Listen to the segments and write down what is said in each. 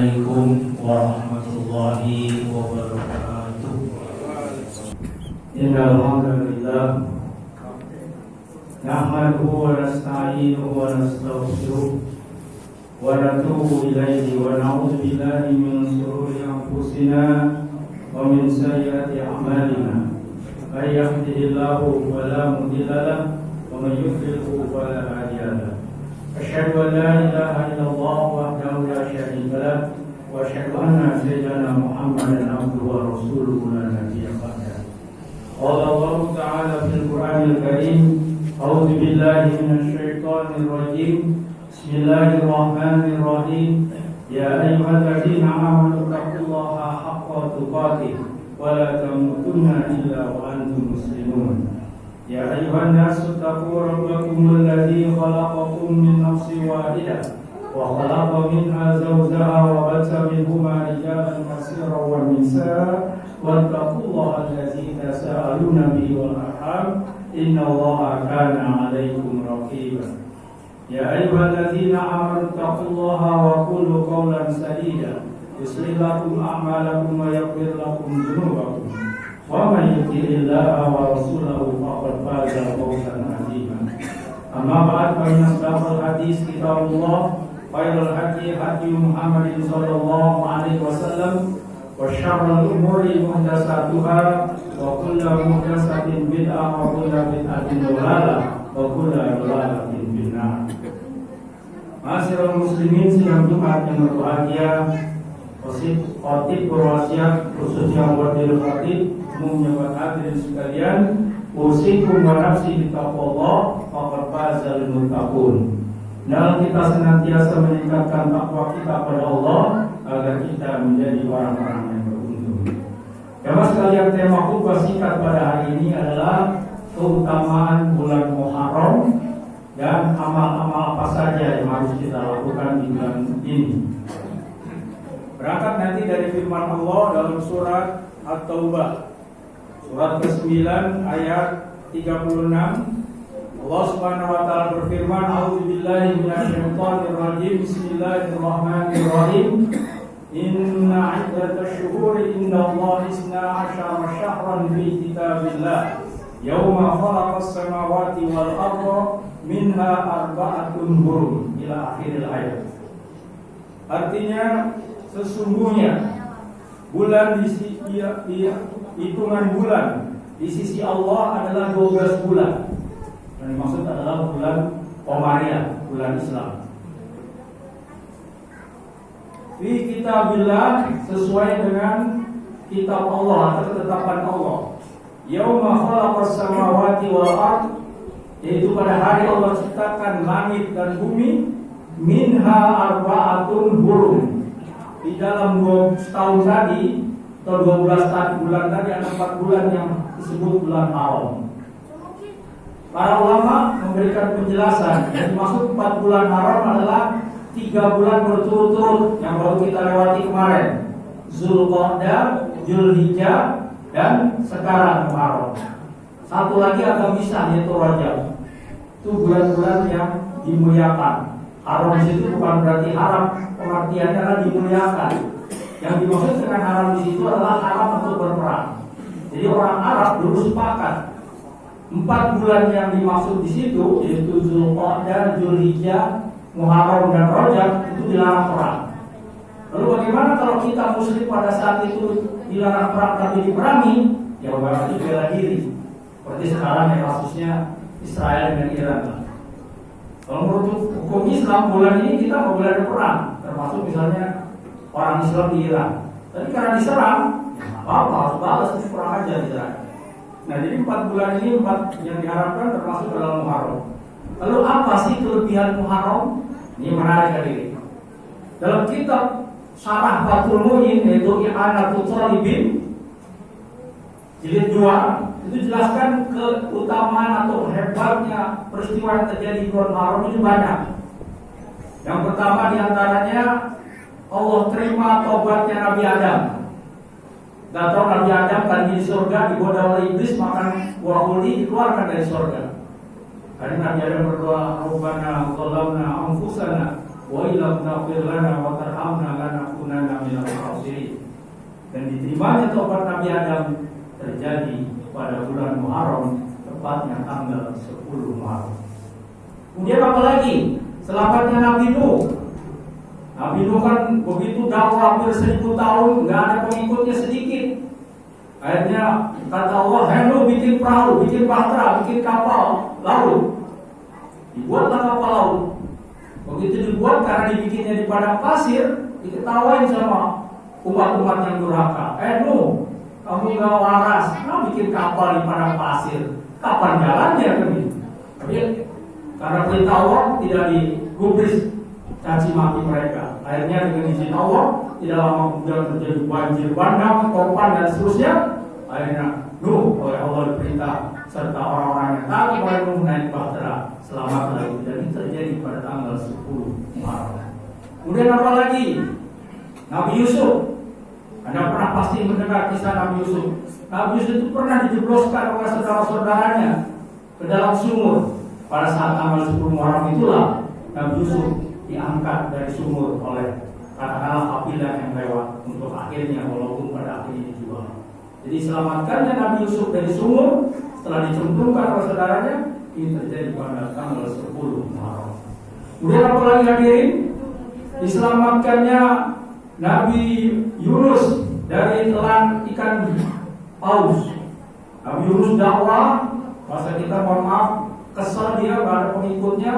Assalamualaikum warahmatullahi wabarakatuh. Innal hamdalillah nahmaduhu wa nasta'inuhu wa nastaghfiruh wa natubu ilaihi wa na'udzu billahi min shururi anfusina wa min sayyiati a'malina. May yahdihillahu fala mudilla lahu wa may yudlilhu fala hadiya lahu. Asyhadu an la ilaha illallah wahdahu la syarika lahu wa asyhadu anna sayyidana Muhammadan abduhu wa rasuluhu la nabiyya ba'dahu. Qala Allah ta'ala fil Qur'anil Karim, a'udzu billahi minasy syaithanir rajim. Bismillahirrahmanirrahim. Ya ayyuhalladzina amanu taqullaha haqqa tuqatih wa la tamutunna illa wa antum muslimun. Ya ayuhan nasu taqu rabbakum alladzi khalaqakum min nafsin wahidah wa khalaqa minha zawjaha wa batha minhuma rijalan katsiran wa nisaa wattaqullaha alladzi tasaaluna bihi wal arham innallaha kana 'alaykum raqiba. Ya ayyuhalladzina amanu taqullaha wa qulu qawlan sadida yuslih lakum a'malakum wa yaghfir lakum dhunubakum. Wa may yuti'illaha wa rasulahu faqad faza fawzan 'azima. Amma ba'd, fa inna asdaqal hadis kitabullah, khairul hadi hadi Muhammadin sallallahu alaihi wasallam, wa syarrul umuri muhdatsatuha, wa kullu muhdatsatin bid'ah, wa kullu bid'atin dhalalah, wa kullu dhalalatin finnar. Ma'asyiral muslimin, sidang Jumat yang berbahagia, khotib berwasiat khususnya wadil khatib umumnya buat hadirin sekalian, usikum wa nafsi bittaqwallah faqad fazal muttaqun. Dan kita senantiasa meningkatkan takwa kita pada Allah agar kita menjadi orang-orang yang beruntung. Jamaah sekalian, tema khutbah singkat pada hari ini adalah keutamaan bulan Muharram dan amal-amal apa saja yang harus kita lakukan di bulan ini. Berangkat nanti dari firman Allah dalam surat At-Taubah, surat ke-9 ayat 36. Allah Subhanahu wa taala berfirman, a'udzubillahi minasyaitonir rajim. Bismillahirrahmanirrahim. Inna 'iddatash syuhuri indallahi 12 syahran fi kitabillah yauma khalaqas samawati wal arda minha arba'atun hurum ila akhiril ayat. Artinya, sesungguhnya bulan hitungan bulan di sisi Allah adalah 12 bulan. Yang dimaksud adalah bulan Qamariyah, bulan Islam. Fi kitabillah, sesuai dengan kitab Allah atau ketetapan Allah. Yauma khalaqas samawati wal ard, yaitu pada hari Allah ciptakan langit dan bumi. Minha arba'atun hurum, di dalam 12 tahun tadi atau 12 bulan tadi ada 4 bulan yang disebut bulan haram. Para ulama memberikan penjelasan yang dimaksud 4 bulan haram adalah 3 bulan berturut-turut yang baru kita lewati kemarin, Zulqa'dah, Zulhijjah, dan sekarang Muharram. Satu lagi agak bisa, yaitu Rajab. Itu bulan-bulan yang dimuliakan. Haram di situ bukan berarti haram, pengertiannya adalah dimuliakan. Yang dimaksud dengan haram di situ adalah haram untuk berperang. Jadi orang Arab dulu sepakat 4 bulan yang dimaksud di situ, yaitu Zulqa'dah, Zulhijjah, Muharram dan Rajab, itu dilarang perang. Lalu bagaimana kalau kita muslim pada saat itu dilarang perang tapi diperangi? Ya berarti bela diri. Seperti sekarang yang kasusnya Israel dengan Iran. Kalau menurut hukum Islam, bulan ini kita nggak boleh ada perang, termasuk misalnya orang Islam di Iran. Tapi karena diserang, apa harus balas, perang aja diserang. Nah, jadi 4 bulan ini 4 yang diharapkan termasuk dalam Muharram. Lalu apa sih kelebihan Muharram? Ini menarik kali ini. Dalam kitab Syarah Fathul Mu'in, yaitu I'anatul Talibin jilid 2, itu jelaskan keutamaan atau hebatnya peristiwa yang terjadi di bulan Muharram itu banyak. Yang pertama diantaranya, Allah terima taubatnya Nabi Adam. Gak tahu Nabi Adam tadi di surga digoda oleh iblis, makan buah huli, dikeluarkan dari surga. Karena Nabi Adam berdoa, Rabbana zalamna anfusana wa illam taghfir lana wa tarhamna lanakunanna dan diterimanya taubat Nabi Adam terjadi pada bulan Muharram, tepatnya tanggal 10 Muharram. Kemudian apa lagi? Selamatnya Nabi Nuh. Nabi Nuh kan begitu dakwah hampir 1000 tahun, nggak ada pengikutnya sedikit. Akhirnya kata Allah, "Hai Nuh, bikin perahu, bikin bahtera, bikin kapal laut." Dibuatlah kapal laut. Begitu dibuat, karena dibikinnya di padang pasir, diketawain sama umat-umat yang durhaka. Nuh, kamu nggak waras, kamu bikin kapal di padang pasir, kapan jalannya kan? Tapi karena perintah Allah tidak digubris caci maki mereka. Akhirnya dengan izin Allah, tidak lama kemudian terjadi banjir bandang, topan dan seterusnya. Akhirnya Nuh oleh Allah diperintah serta orang-orang yang taat kepada Nuh naik bahtera selamat lagi. Dan itu terjadi pada tanggal 10 Muharram. Kemudian apa lagi? Nabi Yusuf. Anda pernah pasti mendengar kisah Nabi Yusuf. Nabi Yusuf itu pernah dijebloskan oleh saudara-saudaranya ke dalam sumur. Pada saat tanggal 10 Muharram itulah Nabi Yusuf diangkat dari sumur oleh katakanlah kafilah yang lewat untuk akhirnya walaupun pada akhirnya dijual. Jadi selamatkannya Nabi Yusuf dari sumur setelah dicemplungkan oleh saudaranya, ini terjadi pada tanggal 10 Muharram. Kemudian apa lagi hadirin? Diselamatkannya Nabi Yunus dari telan ikan paus. Nabi Yunus dakwah, masa kita mohon maaf, kesel dia gak ada pengikutnya.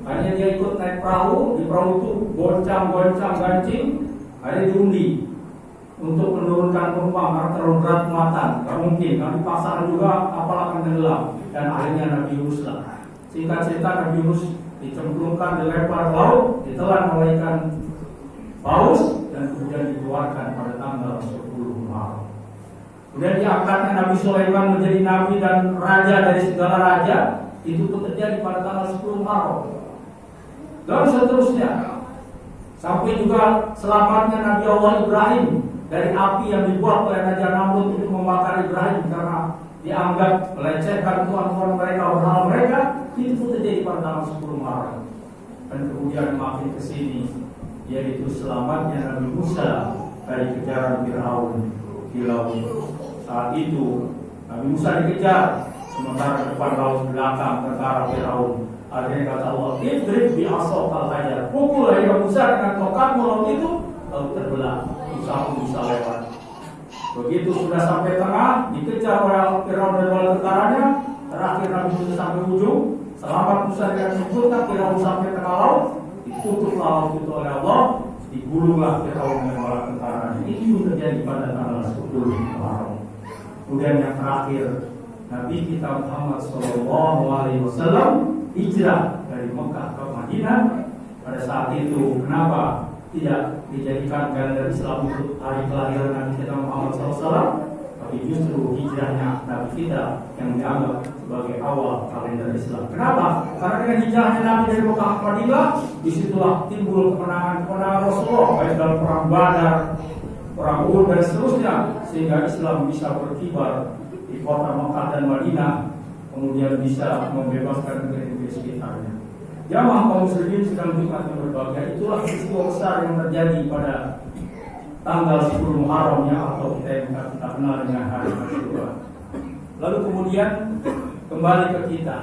Hanya dia ikut naik perahu, di perahu itu goncang-goncang gancing, akhirnya diundi untuk menurunkan penumpang karena terlalu berat muatan. Gak mungkin, kami paksakan juga kapal akan tenggelam. Dan akhirnya Nabi Yunus lah. Singkat cerita, Nabi Yunus dicemplungkan, dilempar ke laut, ditelan oleh ikan paus, dan kemudian dikeluarkan pada tanggal 10 Muharram. Kemudian diangkatnya Nabi Sulaiman menjadi nabi dan raja dari segala raja. Itu pun terjadi pada tanggal 10 Muharram. Dan seterusnya, sampai juga selamatnya Nabi Allah Ibrahim dari api yang dibuat oleh Raja Namrud untuk membakar Ibrahim karena dianggap melecehkan Tuhan mereka, berhala mereka. Itu pun terjadi pada tanggal 10 Muharram. Dan kemudian makin ke sini, yaitu selamatnya Nabi Musa dari kejaran Firaun di laut. Saat itu Nabi Musa dikejar, sementara depan laut, belakang tentara Firaun. Akhirnya kata Allah, "Idrib bi asokal hajar." Pukul ya Musa dengan tongkatmu laut itu, lalu terbelah. Musa pun bisa lewat. Begitu sudah sampai tengah, dikejar oleh Firaun dan oleh tentaranya. Terakhir Nabi Musa sampai ujung, selamat Musa dengan sempurna. Firaun sampai tengah laut, ditutup laut itu oleh Allah, digulunglah Firaun dengan oleh tentaranya. Itu terjadi pada tanggal 10 Muharram. Kemudian yang terakhir, Nabi kita Muhammad SAW hijrah dari Mekah ke Madinah. Pada saat itu, kenapa tidak dijadikan kalender Islam untuk hari kelahiran Nabi kita Muhammad SAW, tapi justru hijrahnya Nabi kita yang dianggap sebagai awal kalender Islam. Kenapa? Karena dengan hijrahnya Nabi dari Mekah ke Madinah, disitulah timbul kemenangan Rasulullah, baik dalam perang Badar, perang Uhud dan seterusnya, sehingga Islam bisa berkibar di kota Mekah dan Madinah, kemudian bisa membebaskan negeri-negeri sekitarnya. Jamaah kaum muslimin sedang Jumat yang berbahagia, itulah peristiwa besar yang terjadi pada tanggal 10 Muharram atau kita kenal dengan hari Asyura. Lalu kemudian kembali ke kita,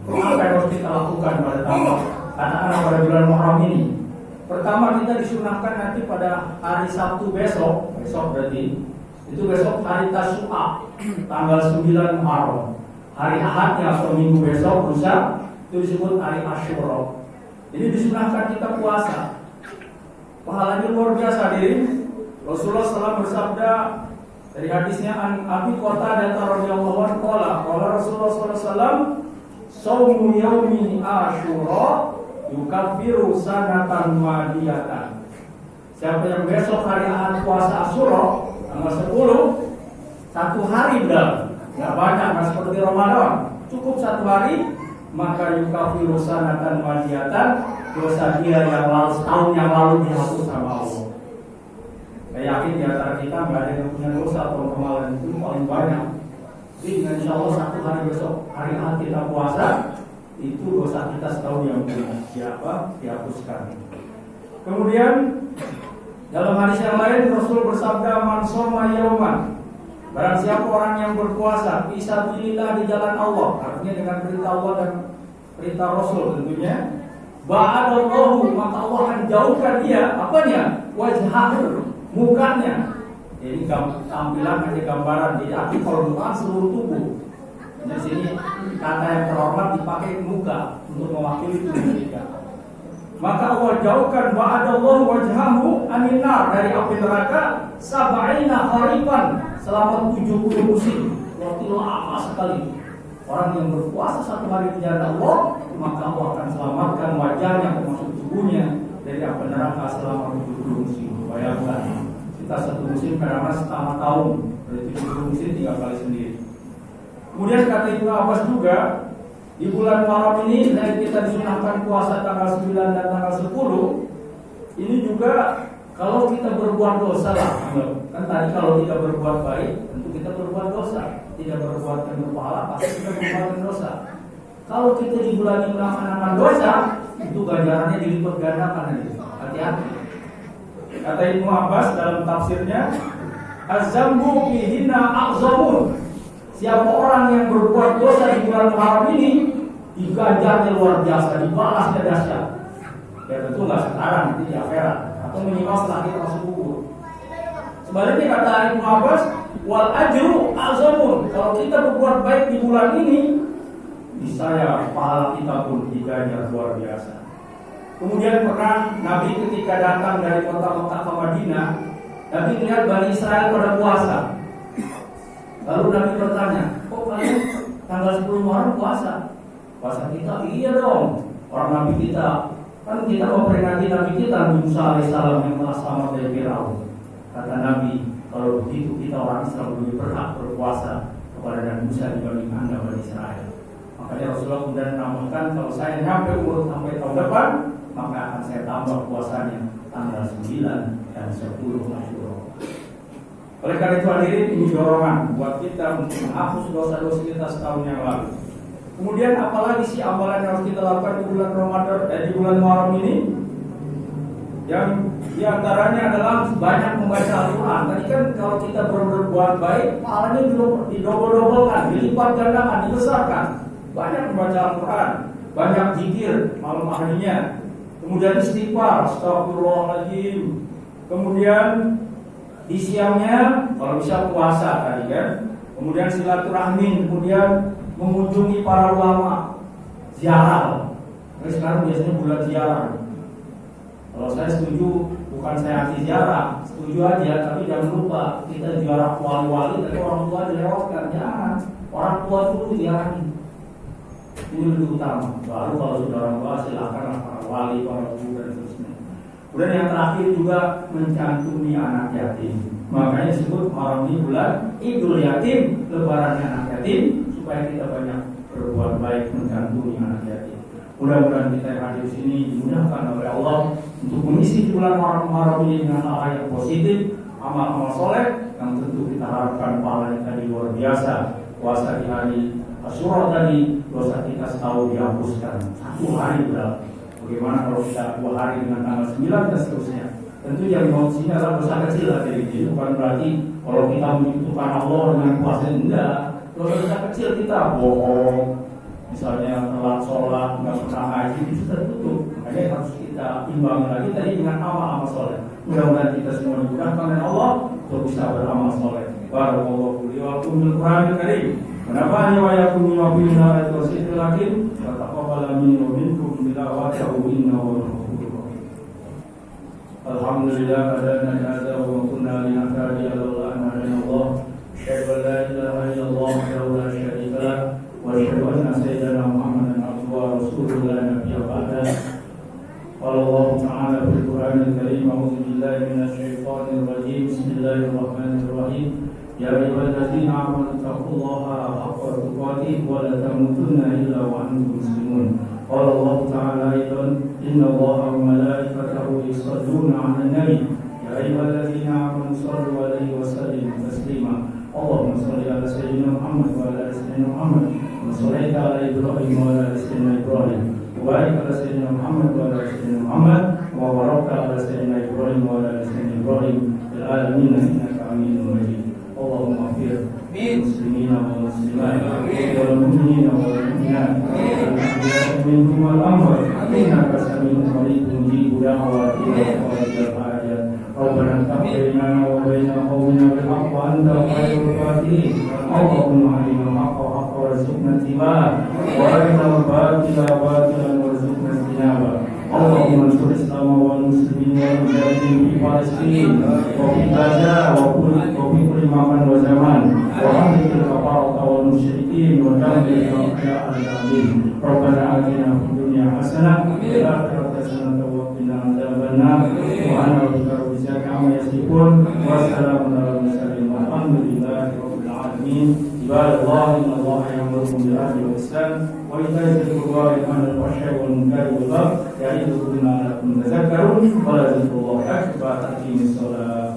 apa yang harus kita lakukan pada tanggal anak-anak pada bulan Muharram ini? Pertama, kita disunahkan nanti pada hari Sabtu besok berarti itu besok hari Tasyu'a, tanggal 9 Muharram. Hari Ahadnya atau minggu besok lusa itu disebut hari Asyura. Jadi disunahkan kita puasa. Pahalanya luar biasa, diri. Rasulullah SAW bersabda dari hadisnya Abi Qatadah radhiyallahu anhu qala Rasulullah SAW, "Shaumu yaumi Asyura yukaffiru sanatan madiyatan." Siapa yang besok hari Ahad puasa Asyura tanggal 10, satu hari udah, nggak banyak, nggak seperti Ramadan, cukup satu hari, maka yukafiru sanatan madiyatan, dosa dia yang lalu, setahun yang lalu dihapus sama Allah. Saya yakin di antara kita nggak ada yang punya dosa atau kemalan itu paling banyak. Jadi dengan insya Allah satu hari besok hari Ahad kita puasa, itu dosa kita setahun yang dihapuskan. Kemudian Dalam hadis yang lain Rasul bersabda, "Man shoma yauman." Barang siapa orang yang berpuasa fisabilillah di jalan Allah, artinya dengan perintah Allah dan perintah Rasul tentunya, ba'adallahu, maka Allah akan jauhkan dia apanya? Wajhahu, mukanya. Jadi tampilan aja gambaran, jadi arti kalau muka seluruh tubuh. Di sini kata yang terhormat dipakai muka untuk mewakili tubuh kita. Maka Allah jauhkan ba'adallahu wajhahu anin nar, dari api neraka sab'ina kharifan, selama 70 musim. Waktu lama sekali. Orang yang berpuasa satu hari di jalan Allah, maka Allah akan selamatkan wajahnya termasuk tubuhnya dari api neraka selama 70 musim. Bayangkan, kita satu musim kadang-kadang setengah tahun, dari 70 musim 3 kali sendiri. Kemudian kata Ibnu Abbas juga, di bulan Muharram ini dari kita disunahkan puasa tanggal 9 dan tanggal 10. Ini juga kalau kita berbuat dosa lah, kan tadi kalau kita berbuat baik, tentu kita berbuat dosa. Tidak berbuat dengan pahala, pasti kita berbuat dosa. Kalau kita di bulan ini melaksanakan dosa, itu ganjarannya dilipat gandakan. Hati-hati. Kata Ibnu Abbas dalam tafsirnya, az-zambu fihinna a'zamun. Siapa orang yang berbuat dosa di bulan Muharram ini, diganjarnya luar biasa, dibalasnya dahsyat. Ya tentu nggak sekarang, nanti di akhirat atau minimal setelah kita masuk kubur. Sebaliknya kata Ibnu Abbas, wal ajru azamun. Kalau kita berbuat baik di bulan ini, niscaya pahala kita pun diganjar luar biasa. Kemudian pernah Nabi ketika datang dari kota Mekah ke Madinah, Nabi lihat Bani Israel pada puasa. Lalu Nabi bertanya, kok kalian tanggal 10 Muharram puasa? Puasa kita? Iya dong. Orang Nabi kita, kan kita memperingati Nabi kita, Musa alaihissalam yang telah selamat dari Firaun. Kata Nabi, kalau begitu kita orang Islam lebih berhak berpuasa kepada Nabi Musa dibanding Anda Bani Israel. Makanya Rasulullah kemudian menambahkan, kalau saya nyampe umur sampai tahun depan, maka akan saya tambah puasanya tanggal 9 dan 10 Asyura. Oleh karena itu hadirin, ini dorongan buat kita untuk menghapus dosa-dosa kita setahun yang lalu. Kemudian apalagi sih amalan yang harus kita lakukan di bulan Ramadan di bulan Muharram ini? Yang diantaranya adalah banyak membaca Al-Quran. Tadi kan kalau kita berbuat baik, pahalanya didobel-dobelkan, dilipat gandakan, dibesarkan. Banyak membaca Al-Quran, banyak zikir malam harinya. Kemudian istighfar, astagfirullahaladzim. Kemudian di siangnya kalau bisa puasa tadi kan. Kemudian silaturahmi, kemudian mengunjungi para ulama, ziarah. Nah, sekarang biasanya bulan ziarah. Kalau saya setuju, bukan saya anti ziarah, setuju aja, tapi jangan lupa kita ziarah wali-wali, tapi orang tua dilewatkan. Jangan, orang tua dulu ziarahi. Ini lebih utama. Baru kalau sudah orang tua silakan para wali, para guru dan seterusnya. Kemudian yang terakhir juga mencantumi anak yatim. Makanya disebut Muharram ini bulan Idul Yatim, lebarannya anak yatim, supaya kita banyak berbuat baik mencantumi anak yatim. Mudah-mudahan kita yang hadir di sini dimudahkan oleh Allah untuk mengisi bulan Muharram ini dengan hal yang positif, amal-amal soleh yang tentu kita harapkan pahalanya tadi luar biasa. Puasa di hari Asyura tadi, dosa kita setahun dihapuskan. 1 hari berapa? Bagaimana kalau kita 2 hari dengan tanggal 9 dan seterusnya? Tentu yang mau sini adalah dosa kecil lah dari itu. Bukan berarti kalau kita menyebutkan Allah dengan puasa, enggak. Dosa kecil kita bohong, misalnya telat sholat, nggak pernah ngaji, itu tertutup. Makanya harus kita imbangi lagi tadi dengan amal-amal soleh. Mudah-mudahan kita semua dimudahkan oleh Allah untuk bisa beramal soleh. Barakallahu li wa lakum bil Qur'anil Karim. Menafa'ani wa yakum bima fihi min ayati wa sidratil hakim. Wa taqabbal minni wa minkum tilawatahu innahu ghafurur rahim. Alhamdulillah hadana li hadza wa kunna linahtadiya laula an hadana Allah. Asyhadu an la ilaha illallah wahdahu la syarika lah. وأشهد أن سيدنا محمدا عبده ورسوله لا نبي بعده. قال الله تعالى في القرآن الكريم: أعوذ بالله من الشيطان الرجيم. بسم الله الرحمن الرحيم. يا أيها الذين آمنوا اتقوا الله حق تقاته ولا تموتن إلا وأنتم مسلمون. قال الله تعالى أيضا: إن الله وملائكته يصلون على النبي يا أيها الذين آمنوا صلوا عليه وسلموا تسليما. اللهم صل على سيدنا محمد وعلى آل سيدنا محمد وصليت على إبراهيم وعلى آل سيدنا إبراهيم barik ala sayyidina Muhammad wa ala sayyidina Muhammad wa barakta ala sayyidina Ibrahim wa ala sayyidina Ibrahim fil alamin innaka Hamidum Majid. Allahumma ighfir muslimina wal muslimat wal mu'minina wal mu'minat al-ahya'i minhum wal amwat innaka sami'un qaribun mujibud da'wati wa qadil hajat. Rabbana taqabbal minna wa baina qawmina bil haqq wa anta khairul fatihin. Allahumma arina al-haqqa haqqan warzuqna ittiba'ah wa arina al-batila batilan warzuqna ijtinabah. Allahumma ansur Islam wal muslimin wal mujahidin fi Palestin wa fi Gaza wa fi kulli makan wa zaman wa hamdil kafarata wal musyrikin wa damir al amin. Rabbana atina fid dunya hasanah wa fil akhirati hasanah wa qina adzabannar. Subhana rabbika rabbil izzati amma yasifun wa salamun alal mursalin walhamdulillahi rabbil alamin. Ibadallah innallaha ya'muru bil adli wal ihsan wa ita'i dzil qurba wa yanha 'anil fahsya'i wal munkari wal baghi ya'idukum la'allakum tadhakkarun wa la dzikrullahi akbar. Aqimis shalah.